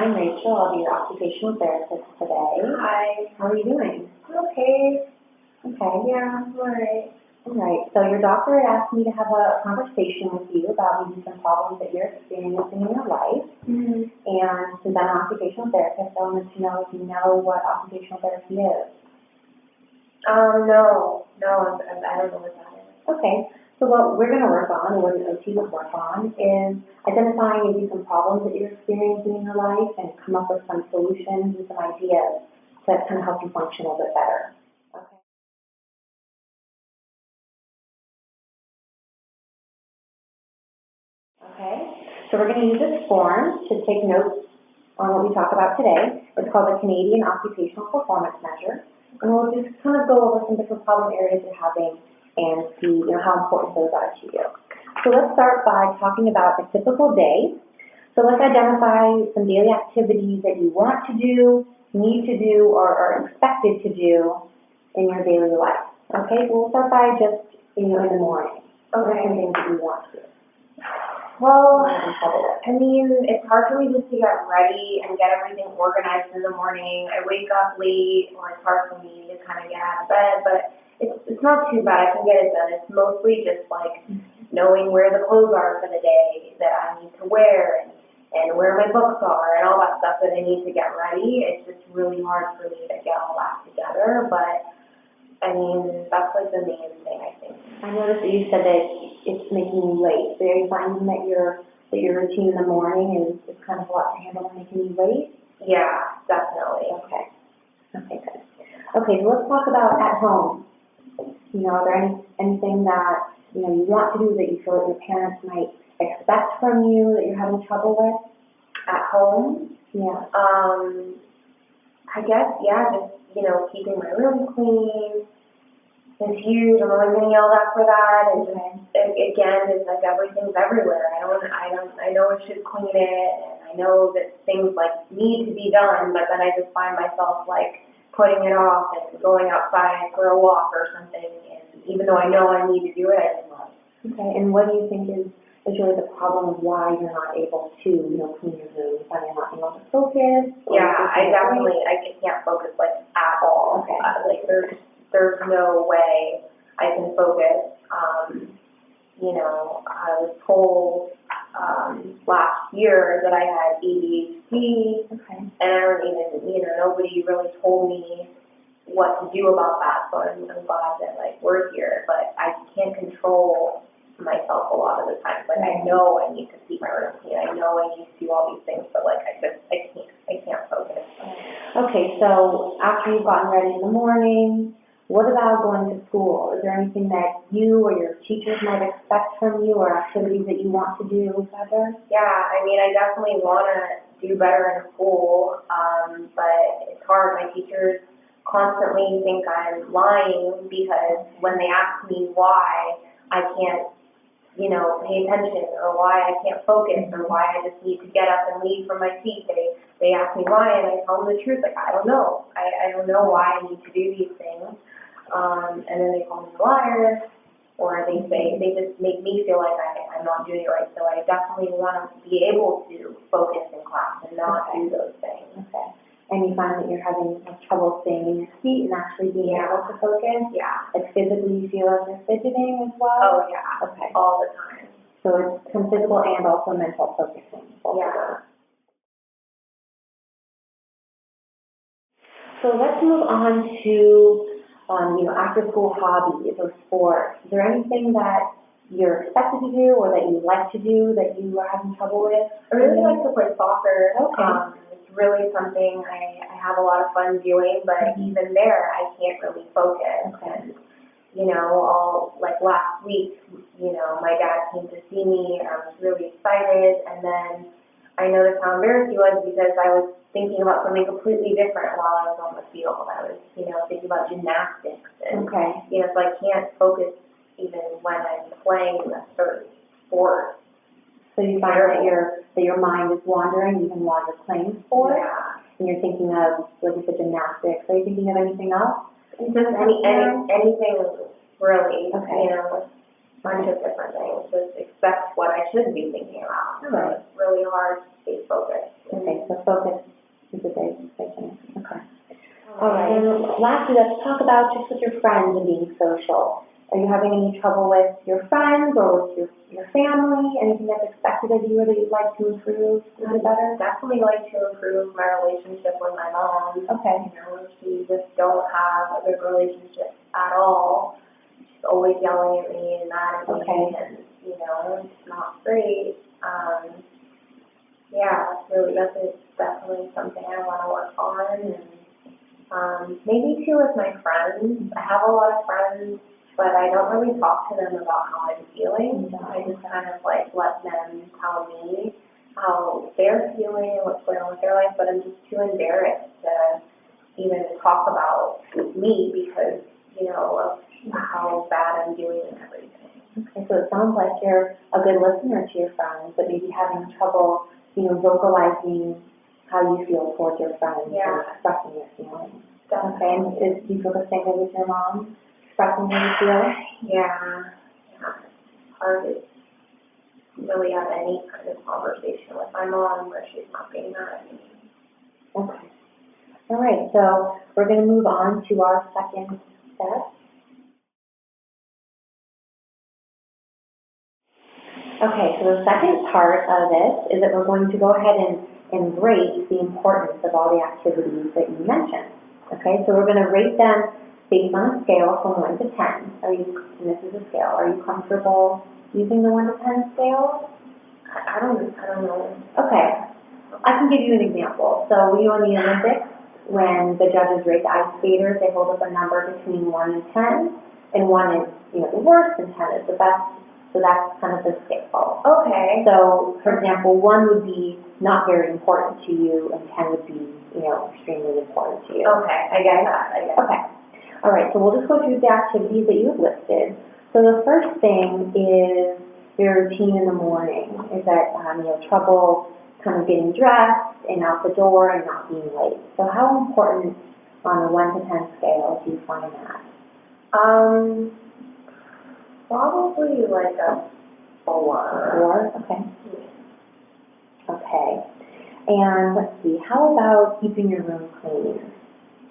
I'm Rachel. I'll be your occupational therapist today. Hi. How are you doing? Okay. Okay. Yeah, I'm alright. All right. So your doctor had asked me to have a conversation with you about maybe some problems that you're experiencing in your life. Mm-hmm. And since I'm an occupational therapist, I wanted to know if you know what occupational therapy is. No, I don't know what that is. Okay. So what we're going to work on, or what an OT would work on, is identifying maybe some problems that you're experiencing in your life and come up with some solutions and some ideas to kind of help you function a little bit better. Okay. Okay. So we're going to use this form to take notes on what we talk about today. It's called the Canadian Occupational Performance Measure. And we'll just kind of go over some different problem areas you're having and see, how important those are to you. So let's start by talking about a typical day. So let's identify some daily activities that you want to do, need to do, or are expected to do in your daily life. Okay, so we'll start by just, in the morning. What are some things that you want to do? Well, I mean, it's hard for me just to get ready and get everything organized in the morning. I wake up late, or it's hard for me to kind of get out of bed, but it's not too bad. I can get it done. It's mostly just like knowing where the clothes are for the day that I need to wear and where my books are and all that stuff that I need to get ready. It's just really hard for me to get all that together, but I mean, that's like the main thing, I think. I noticed that you said that it's making you late. So are you finding that your routine in the morning is kind of a lot to handle and making you late? Yeah, definitely. Okay. Okay, good. Okay, so let's talk about at home. Are there anything that, you want to do that you feel that your parents might expect from you that you're having trouble with? At home? Yeah. I guess, yeah, just, keeping my room clean. It's huge. I'm always getting yelled at for that. And again, it's like everything's everywhere. I know I should clean it, and I know that things like need to be done, but then I just find myself like putting it off and going outside for a walk or something. And even though I know I need to do it, I just love it. Okay. And what do you think is really the problem of why you're not able to, clean your room? Why you're not able to focus? Yeah, I can't focus like at all. Okay. Like there's no way I can focus. I was told last year that I had ADHD, okay. and I don't even, nobody really told me what to do about that, so I'm glad that, we're here, but I can't control myself a lot of the time. Like, I know I need to keep my room clean, I know I need to do all these things, but, I can't focus. Okay, so after you've gotten ready in the morning, what about going to school? Is there anything that you or your teachers might expect from you or activities that you want to do better? Yeah, I definitely want to do better in school, but it's hard. My teachers constantly think I'm lying because when they ask me why I can't, pay attention or why I can't focus or why I just need to get up and leave from my seat, they ask me why, and I tell them the truth. Like, I don't know. I don't know why I need to do these things. And then they call me a liar, or they just make me feel like I'm not doing it right. So I definitely want to be able to focus in class and not do those things. Okay. And you find that you're having trouble staying in your seat and actually being able to focus? Yeah. Like physically you feel like you're fidgeting as well? Oh, yeah. Okay. All the time. So it's some physical and also mental focusing. Yeah. So let's move on to after school hobbies or sports. Is there anything that you're expected to do or that you like to do that you are having trouble with? I really like to play soccer. Okay. It's really something I have a lot of fun doing, but even there I can't really focus. Okay. And, last week, my dad came to see me and I was really excited, and then I noticed how embarrassed he was because I was thinking about something completely different while I was on the field. I was, thinking about gymnastics and, okay. So I can't focus even when I'm playing a certain sport. So you find that your mind is wandering even while you're playing sport? Yeah. And you're thinking of, like you said, gymnastics. Are you thinking of anything else? Just anything really, Okay. bunch of different things, just expect what I should be thinking about. So Right. it's really hard to stay focused. Okay, so focus is a big thing. Okay. All right, and lastly, let's talk about just with your friends and being social. Are you having any trouble with your friends or with your family? Anything that's expected of you or that you'd like to improve to do better? Definitely like to improve my relationship with my mom. Okay. You know, she just don't have a good relationship at all. She's always yelling at me and mad at me, Okay. and you know, it's not great. Yeah, that's definitely something I want to work on, and maybe too with my friends. I have a lot of friends, but I don't really talk to them about how I'm feeling. I just kind of like let them tell me how they're feeling and what's going on with their life, but I'm just too embarrassed to even talk about me because, you know, of how bad I'm doing and everything. Okay, so it sounds like you're a good listener to your friends, but maybe having trouble, vocalizing how you feel towards your friends Yeah. or expressing your feelings. Definitely. Okay, and do you feel the same way with your mom? Expressing how you feel? Yeah. It's hard to really have any kind of conversation with my mom where she's not being mad at me. Okay. All right, so we're going to move on to our second step. Okay, so the second part of this is that we're going to go ahead and rate the importance of all the activities that you mentioned. Okay, so we're going to rate them based on a scale from 1 to 10. And this is a scale. Are you comfortable using the 1 to 10 scale? I don't know. Okay, I can give you an example. So were you on the Olympics when the judges rate the ice skaters? They hold up a number between 1 and 10, and 1 is the worst, and 10 is the best. So that's kind of the scale. Okay. So, for example, 1 would be not very important to you, and 10 would be, extremely important to you. Okay, I get that. Okay. All right, so we'll just go through the activities that you have listed. So the first thing is your routine in the morning. Is that trouble kind of getting dressed and out the door and not being late. So how important on a 1 to 10 scale do you find that? Probably like a 4. 4? Okay. Okay. And let's see, how about keeping your room clean?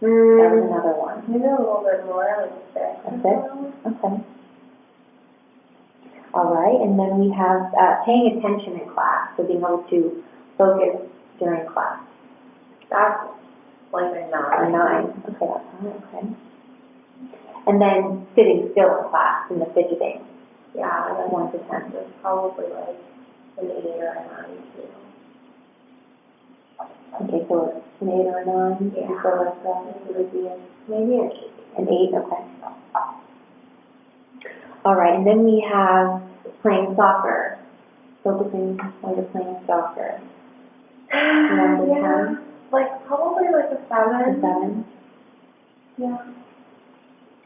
That was another one. Maybe a little bit more, like a 6. A 6? Okay. All right, and then we have paying attention in class, so being able to focus during class. That's like a 9. A 9. Okay, that's fine. Okay. And then sitting still in class and the fidgeting. Yeah, that's 1 to 10. It's probably like an 8 or a 9 too. Okay, so it's an 8 or a 9? Yeah. You feel like it would be Maybe an 8. an 8, okay. All right, and then we have playing soccer. Focusing while you're playing soccer. 1 to 10? Like probably like a 7. A 7? Yeah.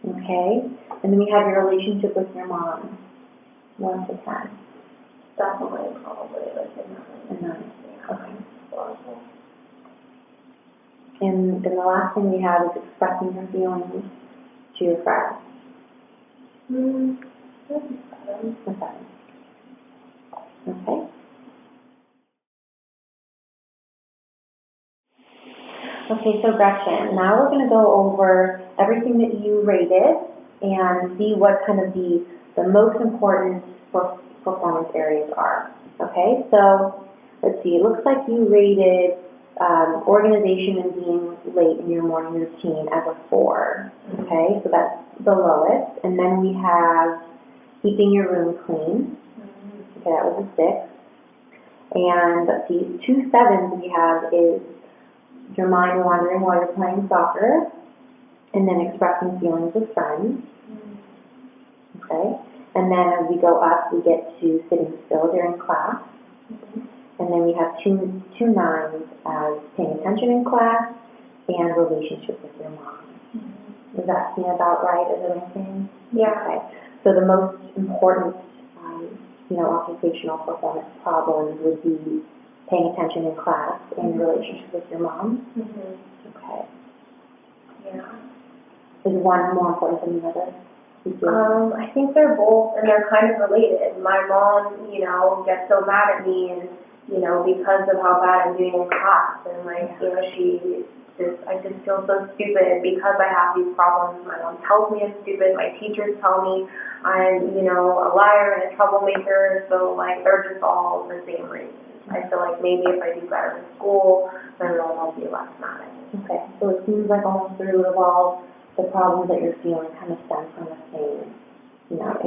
Okay, and then we have your relationship with your mom. 1 to 10. Definitely probably like a 9. A 9. Okay. Horrible. And then the last thing we have is expressing your feelings to your friends. Maybe 7. A 7. Okay. Okay, so Gretchen, now we're going to go over everything that you rated and see what kind of the most important performance areas are. Okay, so let's see, it looks like you rated organization and being late in your morning routine as a 4. Okay, so that's the lowest. And then we have keeping your room clean. Okay, that was a 6. And let's see, 2 7s we have is your mind wandering while you're playing soccer, and then expressing feelings with friends. Okay, and then as we go up, we get to sitting still during class. And then we have two 9s as paying attention in class and relationship with your mom. Does that seem about right? Is it anything? Yeah. Okay. So the most important, occupational performance problems would be paying attention in class and relationship with your mom. Okay. Yeah. Is one more important than the other? You feel? I think they're both, and they're kind of related. My mom, gets so mad at me, and, because of how bad I'm doing in class, and, I just feel so stupid because I have these problems. My mom tells me I'm stupid, my teachers tell me I'm, a liar and a troublemaker, so, they're just all the same reason. I feel like maybe if I do better in school, then I'll be less mad at me. Okay, so it seems like almost the root of all the problems that you're feeling kind of stem from the same,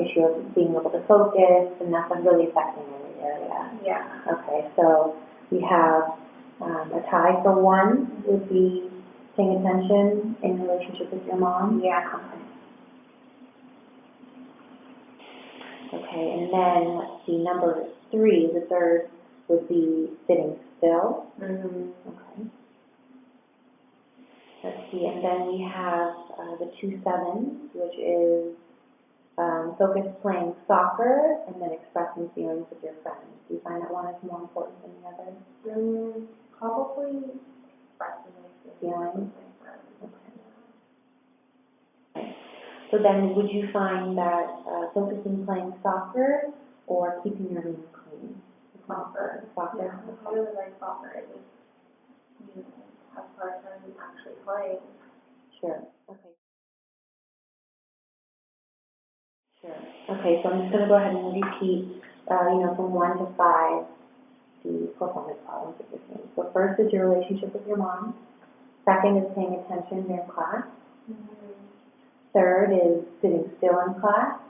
issue of being able to focus, and that's really affecting every area. Yeah. Okay, so we have a tie for one would be paying attention in relationship with your mom. Yeah. Okay, and then let's see, number 3, the third would be sitting still. Mm-hmm. Okay. Let's see, and then we have the 2 sevens, which is focus playing soccer and then expressing feelings with your friends. Do you find that one is more important than the other? Probably expressing my Feelings? with my friends. Okay. So then would you find that focusing playing soccer or keeping your room clean? Soccer. Soccer? Yeah, I really like soccer. I just, have a hard time actually playing. Sure. Okay. Sure. Okay, so I'm just going to go ahead and repeat, from 1 to 5, the performance problems that you're seeing. So first is your relationship with your mom. Second is paying attention during class. Mm-hmm. Third is sitting still in class.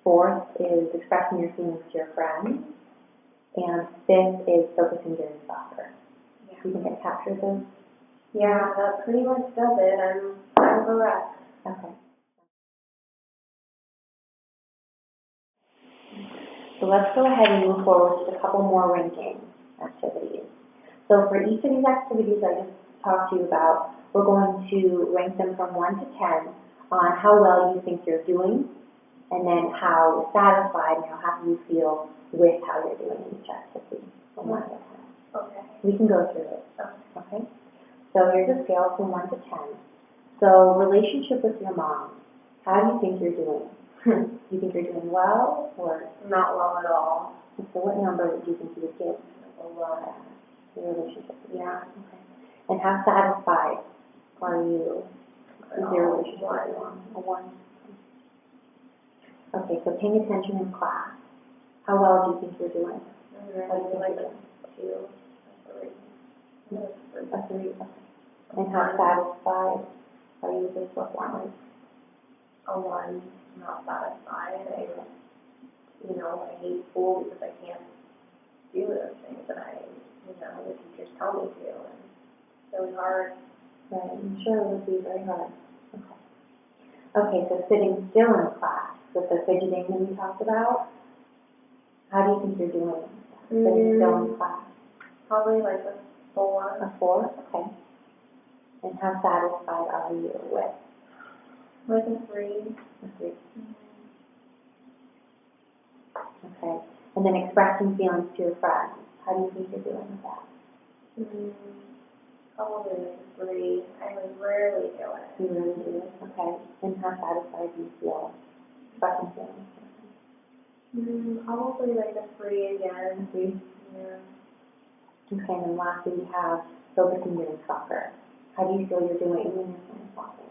Fourth is expressing your feelings to your friends. And fifth is focusing during soccer. Yeah. Do you think I captured those? Yeah, that pretty much does it. I'm correct. Okay. So let's go ahead and move forward with a couple more ranking activities. So for each of these activities I just talked to you about, we're going to rank them from 1 to 10 on how well you think you're doing, and then how satisfied and how happy you feel with how you're doing in each activity from 1 to 10. Okay. We can go through it. Okay. Okay? So here's a scale from 1 to 10. So relationship with your mom, how do you think you're doing? Do you think you're doing well, or? Not well at all. So what number do you think you would give A lot. your relationship? Yeah. Okay. And how satisfied are you with your relationship One. with your mom? A 1. Okay, so paying attention in class. How well do you think you're doing? What do you like? 2, 3. A 3. Okay. And how satisfied are you with this performance? A 1. Not satisfied. I hate school because I can't do those things that the teachers tell me to, and it's really hard. Right, I'm sure it would be very hard. Okay. Okay, so sitting still in class with the fidgeting that we talked about, how do you think you're doing sitting still in class? Probably like a 4. A 4? Okay. And how satisfied are you with? Like a 3. A 3. Okay. And then expressing feelings to your friends. How do you think you're doing with that? Probably like a 3. I rarely do it. You really do it? Okay. And how satisfied do you feel expressing feelings? Probably like a 3 again. 3? Yeah. Okay, and then lastly we have focusing during soccer. How do you feel you're doing when you're playing soccer?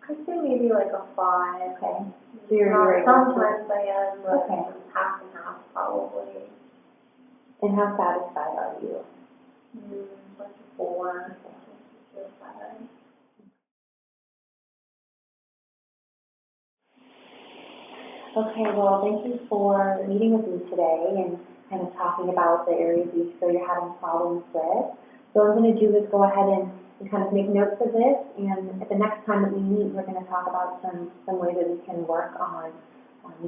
I'd say maybe like a 5. Okay. So you're sometimes I am, but okay. half and half probably. And how satisfied are you? Like a 4. Feel better. Okay, well, thank you for meeting with me today and kind of talking about the areas you feel you're having problems with. So what I'm going to do is go ahead and kind of make notes of this, and at the next time that we meet, we're going to talk about some ways that we can work on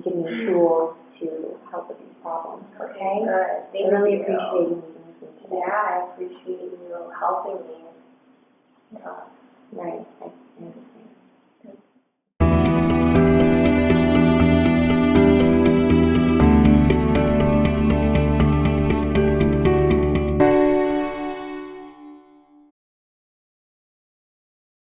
giving you tools to help with these problems, okay? Good. Thank I really you. appreciate you meeting with me today. Yeah, I appreciate you helping me. Right.